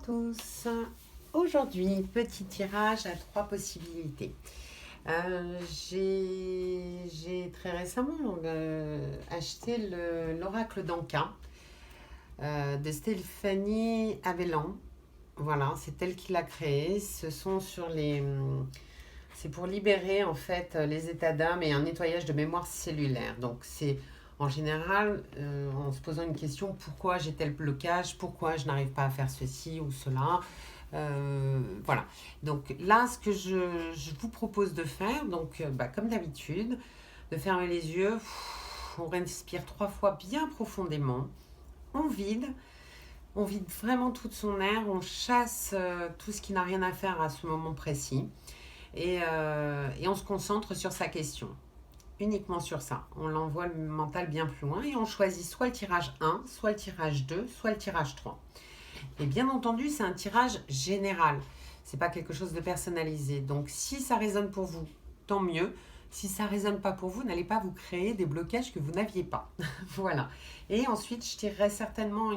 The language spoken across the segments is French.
tous. Aujourd'hui, petit tirage à 3 possibilités. J'ai très récemment acheté l'oracle d'Anka de Stéphanie Avellan. Voilà, c'est elle qui l'a créé. C'est pour libérer en fait les états d'âme et un nettoyage de mémoire cellulaire. Donc c'est en général en se posant une question, pourquoi j'ai tel blocage, pourquoi je n'arrive pas à faire ceci ou cela. Voilà. Donc là, ce que je vous propose de faire, donc comme d'habitude, de fermer les yeux, on respire 3 fois bien profondément, on vide. On vide vraiment toute son air, on chasse tout ce qui n'a rien à faire à ce moment précis et on se concentre sur sa question, uniquement sur ça. On l'envoie le mental bien plus loin et on choisit soit le tirage 1, soit le tirage 2, soit le tirage 3. Et bien entendu, c'est un tirage général, c'est pas quelque chose de personnalisé. Donc si ça résonne pour vous, tant mieux. Si ça ne résonne pas pour vous, n'allez pas vous créer des blocages que vous n'aviez pas. Voilà. Et ensuite, je tirerai certainement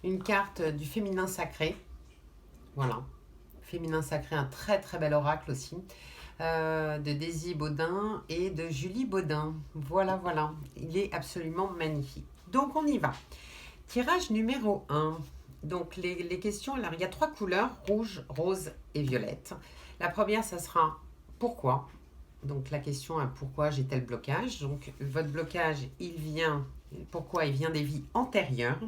une carte du féminin sacré. Voilà. Féminin sacré, un très très bel oracle aussi. De Daisy Baudin et de Julie Baudin. Voilà, voilà. Il est absolument magnifique. Donc on y va. Tirage numéro 1. Donc les questions, alors il y a 3 couleurs, rouge, rose et violette. La première, ça sera pourquoi. Donc la question est pourquoi j'ai tel blocage. Donc votre blocage, pourquoi il vient des vies antérieures.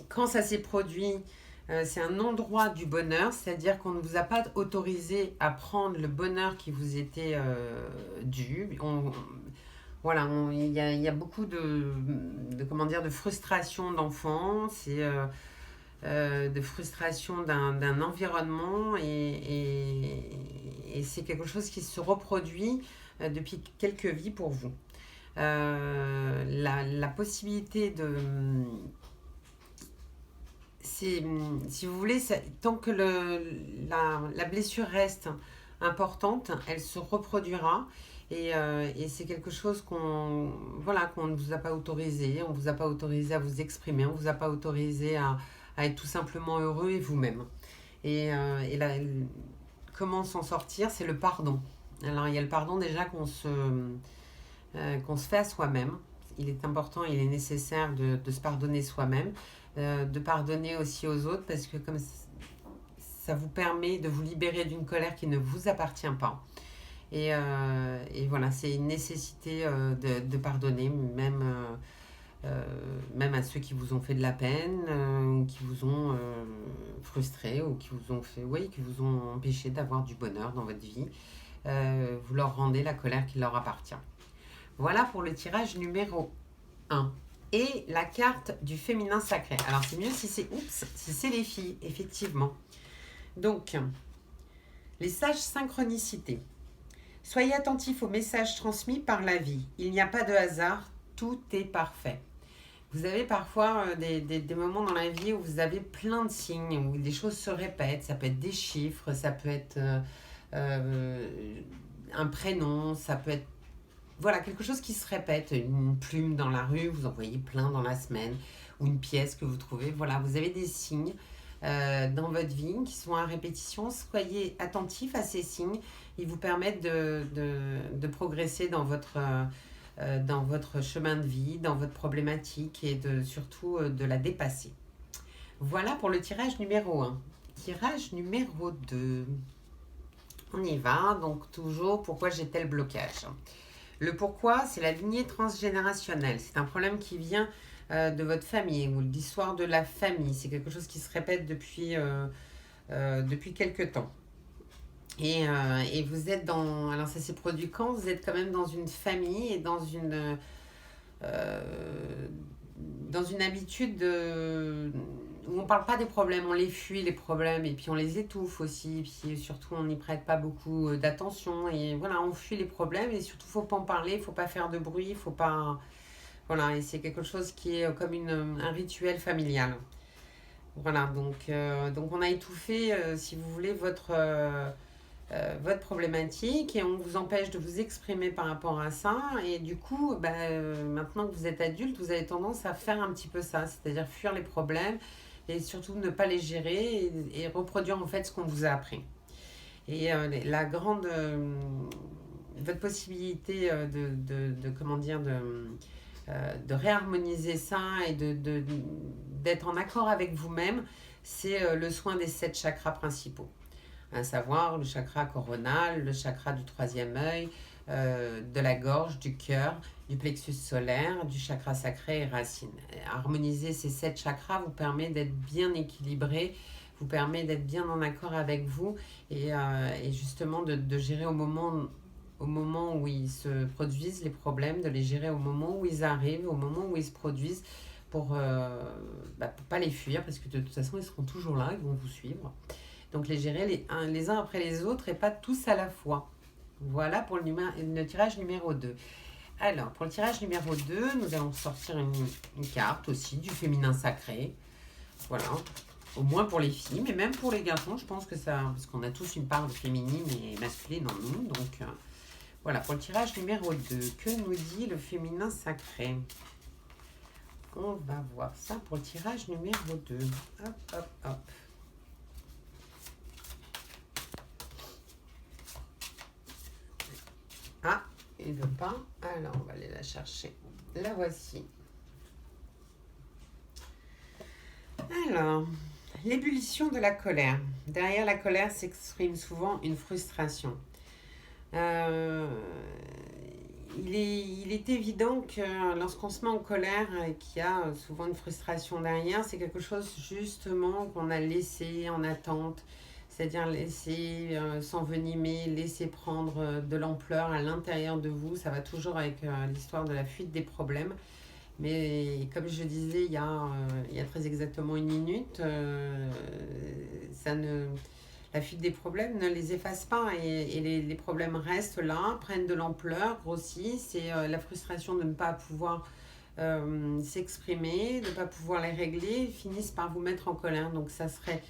Quand ça s'est produit, c'est un endroit du bonheur, c'est-à-dire qu'on ne vous a pas autorisé à prendre le bonheur qui vous était dû. Voilà, il y a beaucoup de frustration d'enfance et de frustration d'un environnement et c'est quelque chose qui se reproduit depuis quelques vies pour vous. La possibilité si vous voulez, tant que la blessure reste importante, elle se reproduira et c'est quelque chose qu'on ne vous a pas autorisé. On ne vous a pas autorisé à vous exprimer, on ne vous a pas autorisé à être tout simplement heureux et vous-même. Et là, comment s'en sortir? C'est le pardon. Alors il y a le pardon déjà qu'on se fait à soi-même. Il est important, il est nécessaire de se pardonner soi-même, de pardonner aussi aux autres parce que comme ça vous permet de vous libérer d'une colère qui ne vous appartient pas. Et voilà, c'est une nécessité de pardonner, même à ceux qui vous ont fait de la peine, ou qui vous ont frustré, ou qui vous ont empêché d'avoir du bonheur dans votre vie. Vous leur rendez la colère qui leur appartient. Voilà pour le tirage numéro 1. Et la carte du féminin sacré. Alors c'est mieux si c'est les filles, effectivement. Donc, les sages synchronicités. Soyez attentifs aux messages transmis par la vie. Il n'y a pas de hasard, tout est parfait. Vous avez parfois des moments dans la vie où vous avez plein de signes, où des choses se répètent. Ça peut être des chiffres, ça peut être un prénom, ça peut être quelque chose qui se répète. Une plume dans la rue, vous en voyez plein dans la semaine, ou une pièce que vous trouvez. Voilà, vous avez des signes dans votre vie qui sont à répétition. Soyez attentifs à ces signes. Ils vous permettent de progresser dans votre chemin de vie, dans votre problématique et surtout de la dépasser. Voilà pour le tirage numéro 1. Tirage numéro 2. On y va. Donc toujours, pourquoi j'ai tel blocage? Le pourquoi, c'est la lignée transgénérationnelle. C'est un problème qui vient de votre famille ou de l'histoire de la famille. C'est quelque chose qui se répète depuis quelque temps. Et vous êtes alors ça s'est produit quand? Vous êtes quand même dans une famille et dans une habitude où on ne parle pas des problèmes, on les fuit les problèmes et puis on les étouffe aussi, et puis surtout on n'y prête pas beaucoup d'attention et voilà, on fuit les problèmes et surtout il ne faut pas en parler, il ne faut pas faire de bruit, il faut pas... Voilà, et c'est quelque chose qui est comme un rituel familial. Voilà, donc on a étouffé, si vous voulez, votre votre problématique et on vous empêche de vous exprimer par rapport à ça. Et du coup, maintenant que vous êtes adulte, vous avez tendance à faire un petit peu ça, c'est-à-dire fuir les problèmes et surtout ne pas les gérer et reproduire en fait ce qu'on vous a appris. Et la grande votre possibilité comment dire de réharmoniser ça et d'être en accord avec vous-même, c'est le soin des 7 chakras principaux, à savoir le chakra coronal, le chakra du troisième œil, de la gorge, du cœur, du plexus solaire, du chakra sacré et racine. Harmoniser ces 7 chakras vous permet d'être bien équilibré, vous permet d'être bien en accord avec vous et justement de gérer au moment où ils se produisent les problèmes, de les gérer au moment où ils arrivent, au moment où ils se produisent pour pas les fuir parce que de toute façon ils seront toujours là, ils vont vous suivre. Donc les gérer les uns après les autres et pas tous à la fois. Voilà pour le tirage numéro 2. Alors, pour le tirage numéro 2, nous allons sortir une carte aussi du féminin sacré. Voilà, au moins pour les filles, mais même pour les garçons, je pense que ça... Parce qu'on a tous une part de féminine et masculine en nous. Donc, voilà, pour le tirage numéro 2, que nous dit le féminin sacré? On va voir ça pour le tirage numéro 2. Hop, hop, hop. Ah, il ne veut pas. Alors, on va aller la chercher. La voici. Alors, l'ébullition de la colère. Derrière la colère s'exprime souvent une frustration. Il est évident que lorsqu'on se met en colère et qu'il y a souvent une frustration derrière, c'est quelque chose justement qu'on a laissé en attente, c'est-à-dire laisser s'envenimer, laisser prendre de l'ampleur à l'intérieur de vous. Ça va toujours avec l'histoire de la fuite des problèmes. Mais comme je disais il y a très exactement une minute, la fuite des problèmes ne les efface pas et les problèmes restent là, prennent de l'ampleur, grossissent. C'est la frustration de ne pas pouvoir s'exprimer, de ne pas pouvoir les régler, finissent par vous mettre en colère. Donc ça serait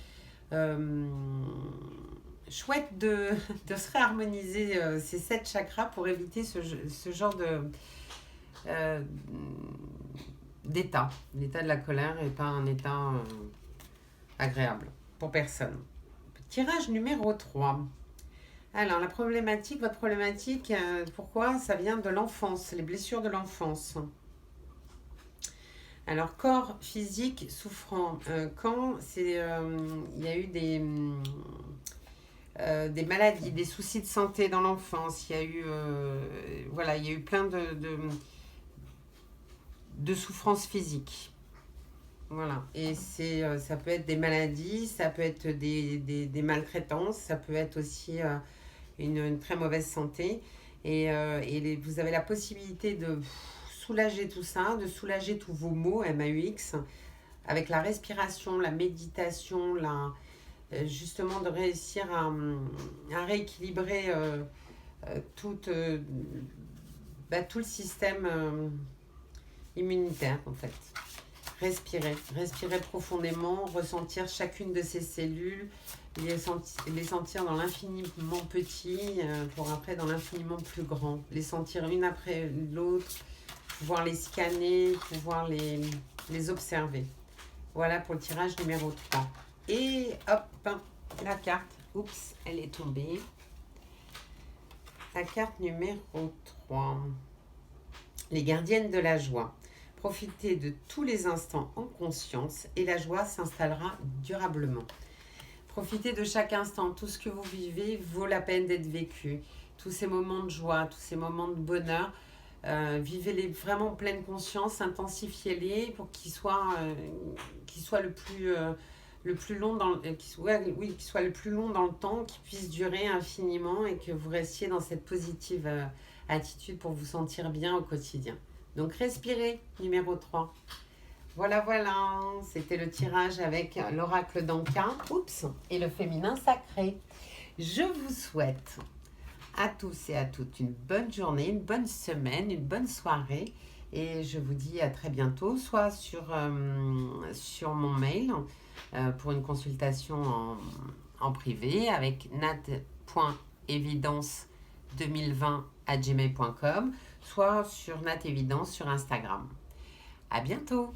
chouette de se réharmoniser ces 7 chakras pour éviter ce genre euh, d'état. L'état de la colère n'est pas un état agréable pour personne. Tirage numéro 3. Alors, votre problématique, pourquoi ça vient de l'enfance, les blessures de l'enfance. Alors, corps physique souffrant. Quand il y a eu des maladies, des soucis de santé dans l'enfance, il y a eu, il y a eu plein de souffrances physiques. Voilà, et ça peut être des maladies, ça peut être des maltraitances, ça peut être aussi une très mauvaise santé. Vous avez la possibilité de soulager tout ça, de soulager tous vos maux, MAUX, avec la respiration, la méditation, justement de réussir à rééquilibrer tout le système immunitaire en fait. Respirer profondément, ressentir chacune de ces cellules, les sentir dans l'infiniment petit pour après dans l'infiniment plus grand. Les sentir une après l'autre, pouvoir les scanner, pouvoir les observer. Voilà pour le tirage numéro 3. Et hop, la carte, oups, elle est tombée. La carte numéro 3. Les gardiennes de la joie. Profitez de tous les instants en conscience et la joie s'installera durablement. Profitez de chaque instant. Tout ce que vous vivez vaut la peine d'être vécu. Tous ces moments de joie, tous ces moments de bonheur, vivez-les vraiment en pleine conscience, intensifiez-les pour qu'ils soient le plus long qu'ils soient le plus long dans le temps, qu'ils puissent durer infiniment et que vous restiez dans cette positive attitude pour vous sentir bien au quotidien. Donc respirez, numéro 3. Voilà, c'était le tirage avec l'oracle d'Anka, et le féminin sacré. Je vous souhaite à tous et à toutes une bonne journée, une bonne semaine, une bonne soirée. Et je vous dis à très bientôt, soit sur mon mail pour une consultation en privé avec nat. natevidence2020@gmail.com, soit sur Nat Évidence sur Instagram. À bientôt!